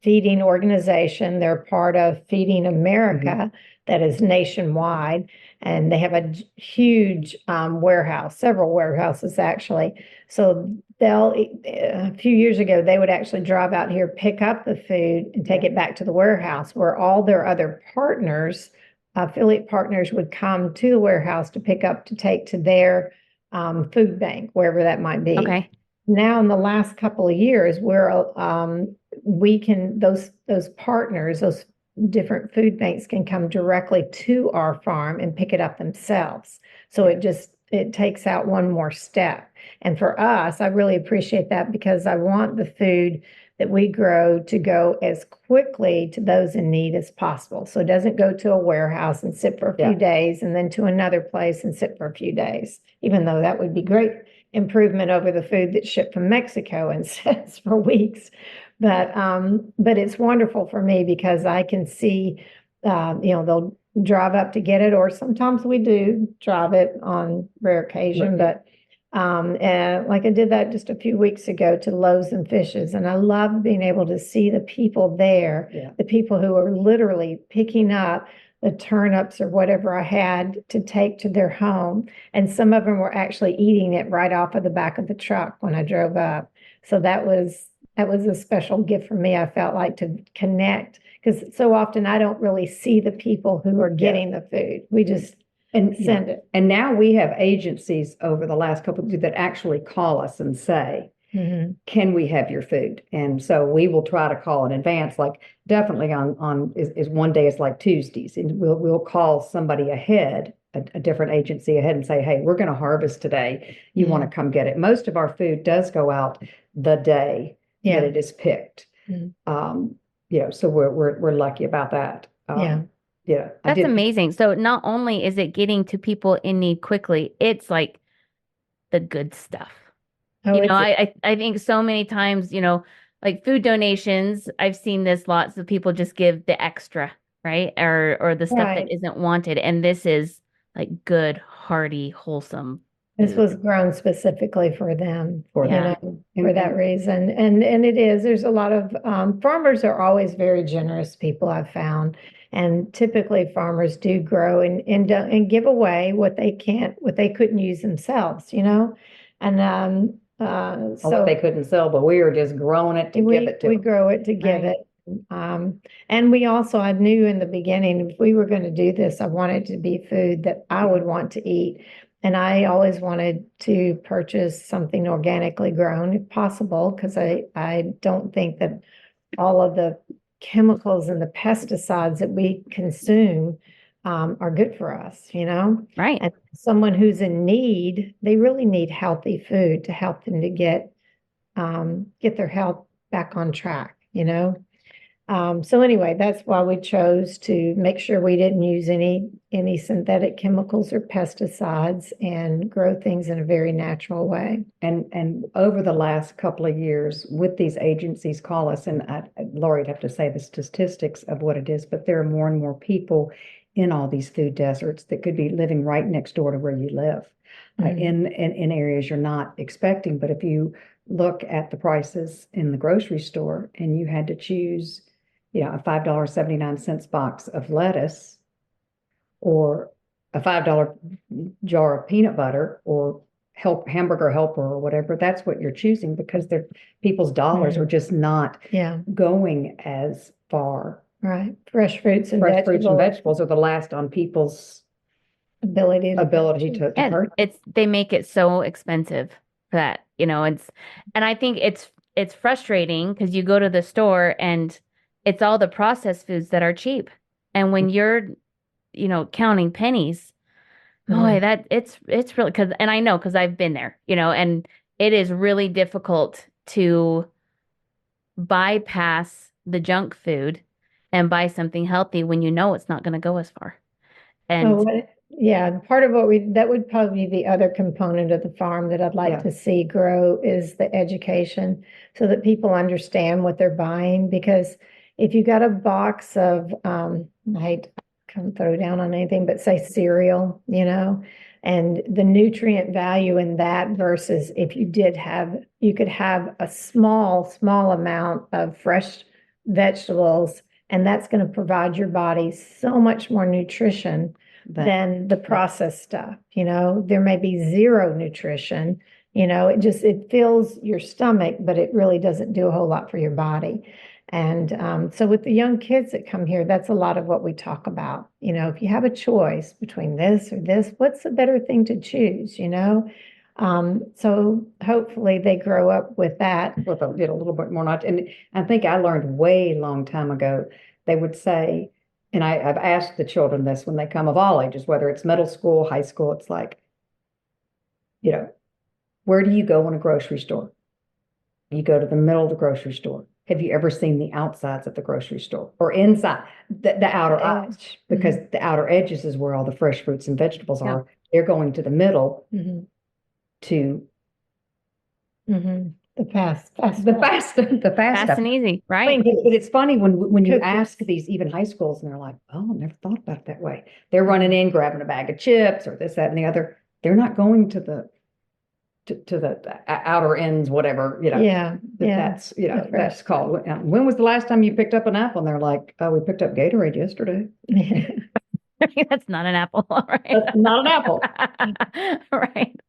feeding organization. They're part of Feeding America that is nationwide, and they have a huge warehouse, several warehouses actually. So a few years ago, they would actually drive out here, pick up the food, and take it back to the warehouse where all their other partners, affiliate partners, would come to the warehouse to pick up to take to their food bank, wherever that might be.
Okay.
Now, in the last couple of years, those partners, those different food banks can come directly to our farm and pick it up themselves. So it takes out one more step. And for us, I really appreciate that because I want the food that we grow to go as quickly to those in need as possible. So it doesn't go to a warehouse and sit for a few days and then to another place and sit for a few days, even though that would be great improvement over the food that's shipped from Mexico and sits for weeks. But it's wonderful for me because I can see, they'll drive up to get it, or sometimes we do drive it on rare occasion, but like I did that just a few weeks ago to Loaves and Fishes. And I love being able to see the people there, the people who are literally picking up the turnips or whatever I had to take to their home. And some of them were actually eating it right off of the back of the truck when I drove up. So that was a special gift for me. I felt like to connect because so often I don't really see the people who are getting the food. We just send it.
And now we have agencies over the last couple of years that actually call us and say, can we have your food? And so we will try to call in advance, like definitely is one day it's like Tuesdays, and we'll call somebody ahead, a different agency ahead, and say, hey, we're going to harvest today. You want to come get it? Most of our food does go out the day that it is picked. So we're lucky about that. Yeah.
That's amazing. So not only is it getting to people in need quickly, it's like the good stuff. I think so many times, like food donations, I've seen this lots of people just give the extra, right? Or the stuff that isn't wanted. And this is like good, hearty, wholesome.
This was grown specifically for them, for that reason. And there's a lot of farmers are always very generous people, I've found. And typically farmers do grow and give away what they couldn't use themselves, And
so they couldn't sell, but we were just growing it to give it to
we
them.
grow it to give it. And I knew in the beginning, if we were going to do this, I wanted it to be food that I would want to eat. And I always wanted to purchase something organically grown if possible, because I don't think that all of the chemicals and the pesticides that we consume are good for us,
Right.
And someone who's in need, they really need healthy food to help them to get their health back on track, So anyway, that's why we chose to make sure we didn't use any synthetic chemicals or pesticides and grow things in a very natural way.
And over the last couple of years, with these agencies call us, and Lori'd have to say the statistics of what it is, but there are more and more people in all these food deserts that could be living right next door to where you live, in areas you're not expecting. But if you look at the prices in the grocery store and you had to choose, a $5.79 box of lettuce or a $5 jar of peanut butter or hamburger helper or whatever, that's what you're choosing because people's dollars are just not going as far.
Right. Fresh fruits and
vegetables are the last on people's ability to purchase.
They make it so expensive for that, and I think it's frustrating because you go to the store and it's all the processed foods that are cheap. And when you're, counting pennies, boy, that it's really and I know because I've been there, and it is really difficult to bypass the junk food and buy something healthy when you know it's not going to go as far. And
part of that would probably be the other component of the farm that I'd like to see grow is the education so that people understand what they're buying. Because if you got a box of, I hate to come throw down on anything, but say cereal, and the nutrient value in that versus if you could have a small amount of fresh vegetables, and that's going to provide your body so much more nutrition than the processed stuff. There may be zero nutrition, it fills your stomach, but it really doesn't do a whole lot for your body. And so with the young kids that come here, that's a lot of what we talk about. If you have a choice between this or this, what's the better thing to choose, So hopefully they grow up with that.
With a little bit more knowledge. And I think I learned way long time ago, they would say, and I've asked the children this when they come of all ages, whether it's middle school, high school, it's like, where do you go in a grocery store? You go to the middle of the grocery store. Have you ever seen the outsides of the grocery store or inside the outer edge? Because the outer edges is where all the fresh fruits and vegetables are. They're going to the middle to
the fast
and easy, right?
But it's funny when you ask these even high schools and they're like, "Oh, I never thought about it that way." They're running in, grabbing a bag of chips or this, that, and the other. They're not going to the outer ends, whatever, that's, that's called. When was the last time you picked up an apple? And they're like, "Oh, we picked up Gatorade yesterday."
That's not an apple, right?
That's not an apple.
Right.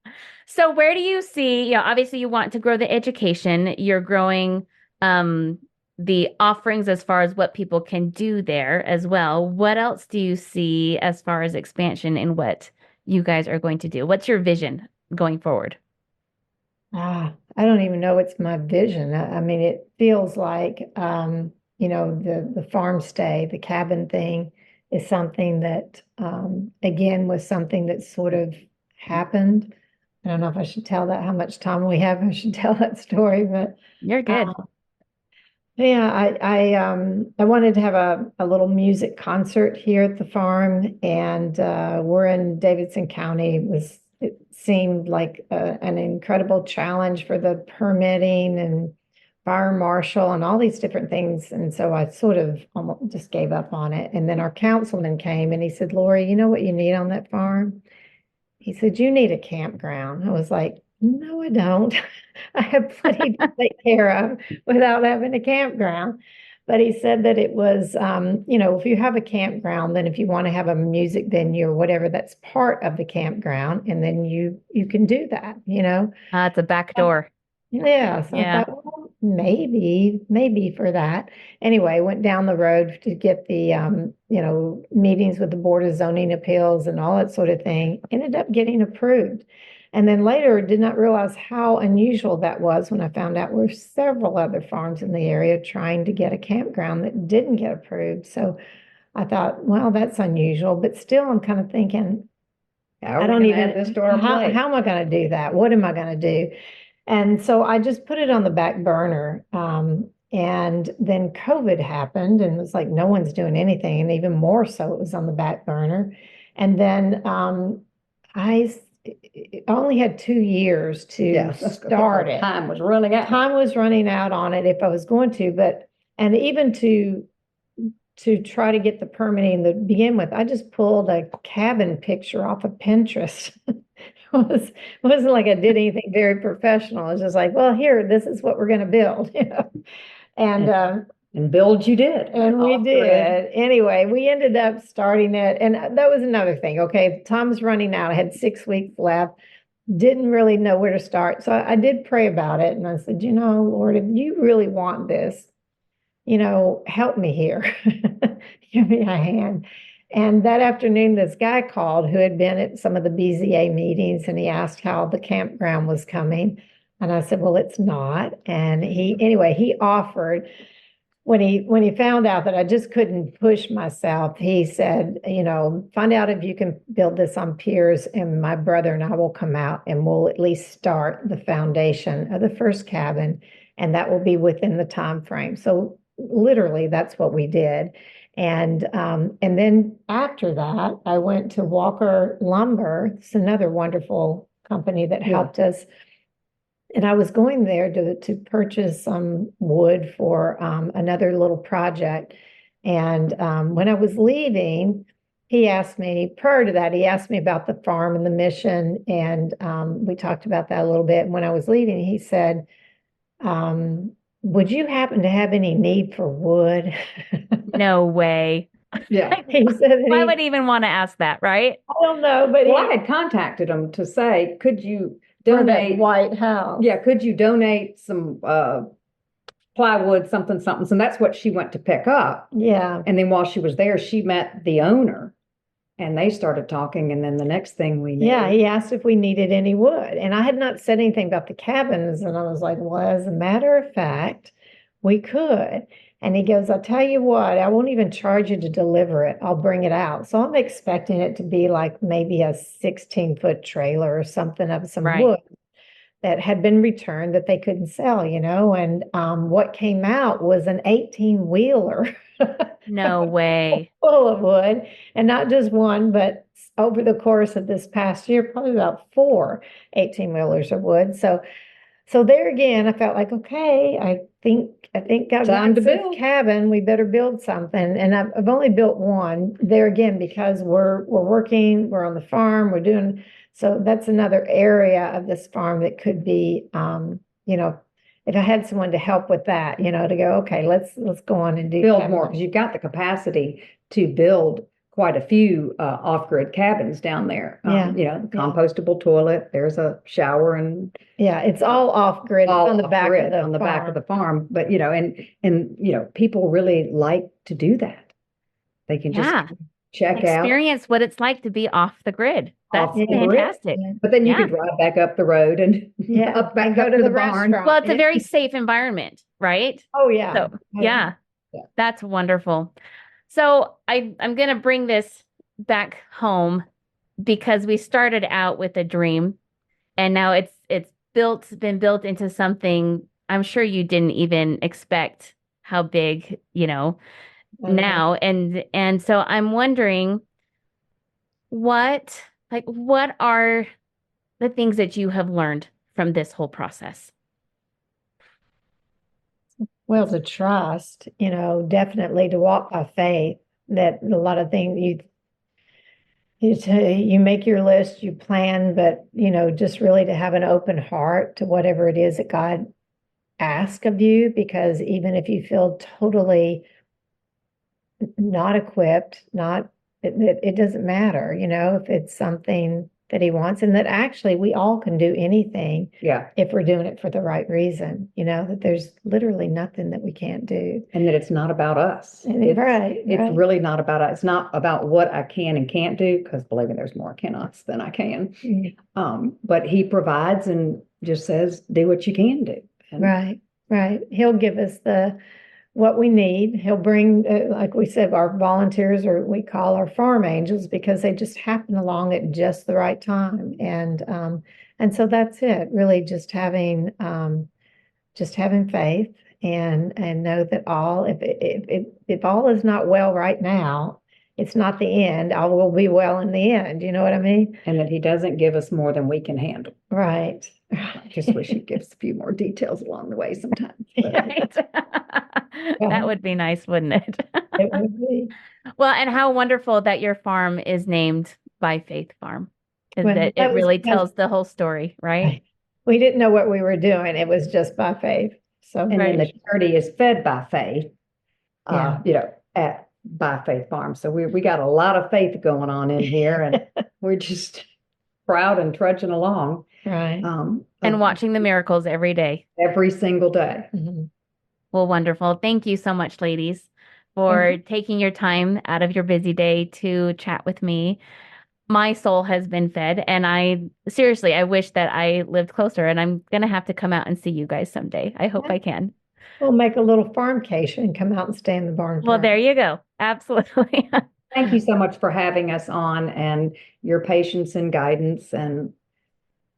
So where do you see, obviously you want to grow the education, you're growing the offerings as far as what people can do there as well. What else do you see as far as expansion in what you guys are going to do? What's your vision going forward?
I don't even know what's my vision. I mean, it feels like, the farm stay, the cabin thing is something that, again, was something that sort of happened. I don't know if I should tell that, how much time we have. I should tell that story, but
you're good.
I wanted to have a little music concert here at the farm, and we're in Davidson County. It seemed like an incredible challenge for the permitting and fire marshal and all these different things. And so I sort of almost just gave up on it. And then our councilman came and he said, "Lori, you know what you need on that farm?" He said, "You need a campground." I was like, "No, I don't. I have plenty to take care of without having a campground." But he said that it was, if you have a campground, then if you want to have a music venue or whatever, that's part of the campground. And then you can do that,
It's a back door.
Yeah. So I thought, well, maybe for that. Anyway, went down the road to get the, meetings with the Board of Zoning Appeals and all that sort of thing. Ended up getting approved. And then later did not realize how unusual that was when I found out there were several other farms in the area trying to get a campground that didn't get approved. So I thought, well, that's unusual. But still, I'm kind of thinking, I don't even
add this to our plate.
How am I going to do that? What am I going to do? And so I just put it on the back burner. And then COVID happened and it was like, no one's doing anything. And even more so, it was on the back burner. And then I only had 2 years to start it.
Time was running out.
Time was running out on it if I was going to, and even to to try to get the permitting to begin with, I just pulled a cabin picture off of Pinterest. Wasn't like I did anything very professional. It was just like, well, here, this is what we're going to build,
And build you did.
And we did. Anyway, we ended up starting it. And that was another thing. Okay, time's running out. I had 6 weeks left. Didn't really know where to start. So I did pray about it. And I said, Lord, if you really want this, help me here. Give me a hand. And that afternoon, this guy called who had been at some of the BZA meetings, and he asked how the campground was coming. And I said, well, it's not. And he offered, when he found out that I just couldn't push myself, he said, find out if you can build this on piers, and my brother and I will come out and we'll at least start the foundation of the first cabin, and that will be within the time frame. So literally, that's what we did. And then after that, I went to Walker Lumber. It's another wonderful company that helped us. And I was going there to purchase some wood for another little project. And when I was leaving, he asked me, prior to that, he asked me about the farm and the mission. And we talked about that a little bit. And when I was leaving, he said, would you happen to have any need for wood?
No way.
Yeah.
He said
Why would he even want to ask that, right?
I don't know, but
Well, I had contacted him to say, could you
for that
donate?
White House.
Yeah, could you donate some plywood, something. And that's what she went to pick up.
Yeah.
And then while she was there, she met the owner and they started talking. And then the next thing we knew.
Yeah, he asked if we needed any wood. And I had not said anything about the cabins. And I was like, well, as a matter of fact, we could. And he goes, I'll tell you what, I won't even charge you to deliver it. I'll bring it out. So I'm expecting it to be like maybe a 16-foot trailer or something of some wood that had been returned that they couldn't sell, And what came out was an 18-wheeler.
No way.
Full of wood. And not just one, but over the course of this past year, probably about 4 18-wheelers of wood. So there again, I felt like, okay, I think God wants this cabin. We better build something. And I've only built one there again because we're working, we're on the farm, we're doing. So that's another area of this farm that could be, if I had someone to help with that, to go, okay, let's go on and
build more, because you've got the capacity to build quite a few off-grid cabins down there. Compostable toilet, there's a shower, and
it's all off-grid on the back
of the farm. But people really like to do that. They can just
experience what it's like to be off the grid. That's fantastic.
But then you can drive back up the road and go to the barn.
Well, it's a very safe environment, right?
Oh yeah.
So that's wonderful. So I'm going to bring this back home because we started out with a dream, and now it's been built into something I'm sure you didn't even expect how big, now. And so I'm wondering what are the things that you have learned from this whole process?
Well, to trust, definitely to walk by faith, that a lot of things you make your list, you plan, but, just really to have an open heart to whatever it is that God asks of you, because even if you feel totally not equipped, it doesn't matter, if it's something that he wants, and that actually we all can do anything if we're doing it for the right reason, that there's literally nothing that we can't do.
And that it's not about us. It's really not about us. It's not about what I can and can't do, because believe me, there's more cannots than I can. Mm-hmm. But he provides and just says, do what you can do. And
right. He'll give us what we need. He'll bring, like we said, our volunteers, or we call our farm angels, because they just happen along at just the right time. And so that's it. Really, just having faith and know that if all is not well right now, it's not the end. All will be well in the end. You know what I mean?
And that he doesn't give us more than we can handle.
Right.
I just wish he'd give us a few more details along the way sometimes.
Right. That would be nice, wouldn't it?
It would be.
Well, and how wonderful that your farm is named By Faith Farm.
Well,
That
that
it
was
really
because
tells the whole story, right?
we didn't know what we were doing. It was just by faith. So
And then the charity is fed by faith,
Yeah.
at By Faith Farm. So we got a lot of faith going on in here, and we're just proud and trudging along.
Right.
And watching the miracles every day.
Every single day.
Mhm.
Well, wonderful. Thank you so much, ladies, for taking your time out of your busy day to chat with me. My soul has been fed, and I wish that I lived closer, and I'm going to have to come out and see you guys someday. I hope I can.
We'll make a little farmcation and come out and stay in the barn.
Well, there you go. Absolutely.
Thank you so much for having us on, and your patience and guidance and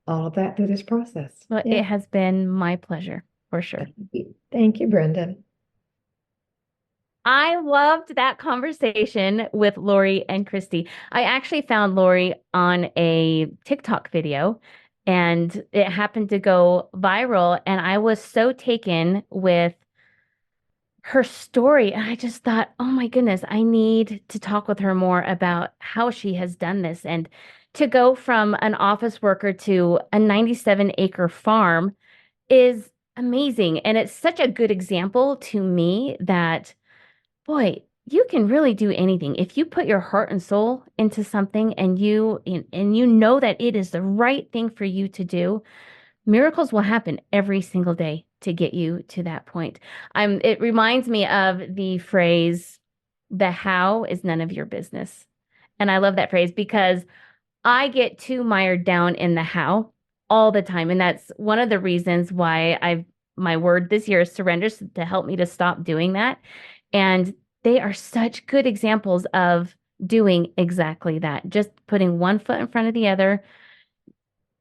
all of that through this process.
Well, it has been my pleasure, for sure.
Thank you, Brenda.
I loved that conversation with Lori and Christy. I actually found Lori on a TikTok video, and it happened to go viral, and I was so taken with her story. And I just thought, oh my goodness, I need to talk with her more about how she has done this. And to go from an office worker to a 97-acre farm is amazing. And it's such a good example to me that, boy, you can really do anything. If you put your heart and soul into something and you know that it is the right thing for you to do, miracles will happen every single day to get you to that point. It reminds me of the phrase, the how is none of your business. And I love that phrase because I get too mired down in the how all the time. And that's one of the reasons why my word this year is surrender, to help me to stop doing that. And they are such good examples of doing exactly that. Just putting one foot in front of the other,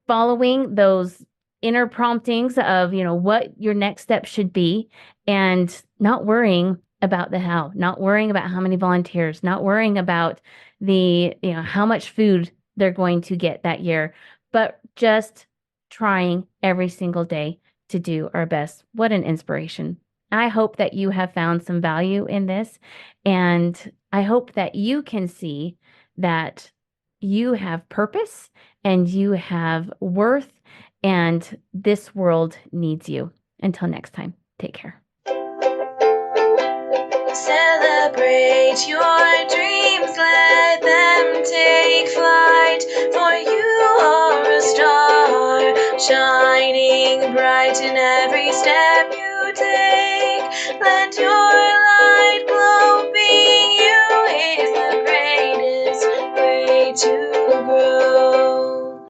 following those inner promptings of, what your next step should be, and not worrying about the how, not worrying about how many volunteers, not worrying about how much food they're going to get that year, but just trying every single day to do our best. What an inspiration. I hope that you have found some value in this, and I hope that you can see that you have purpose and you have worth, and this world needs you. Until next time, take care.
Celebrate your dreams, let them take flight, for you are a star, shining bright in every step you take. Let your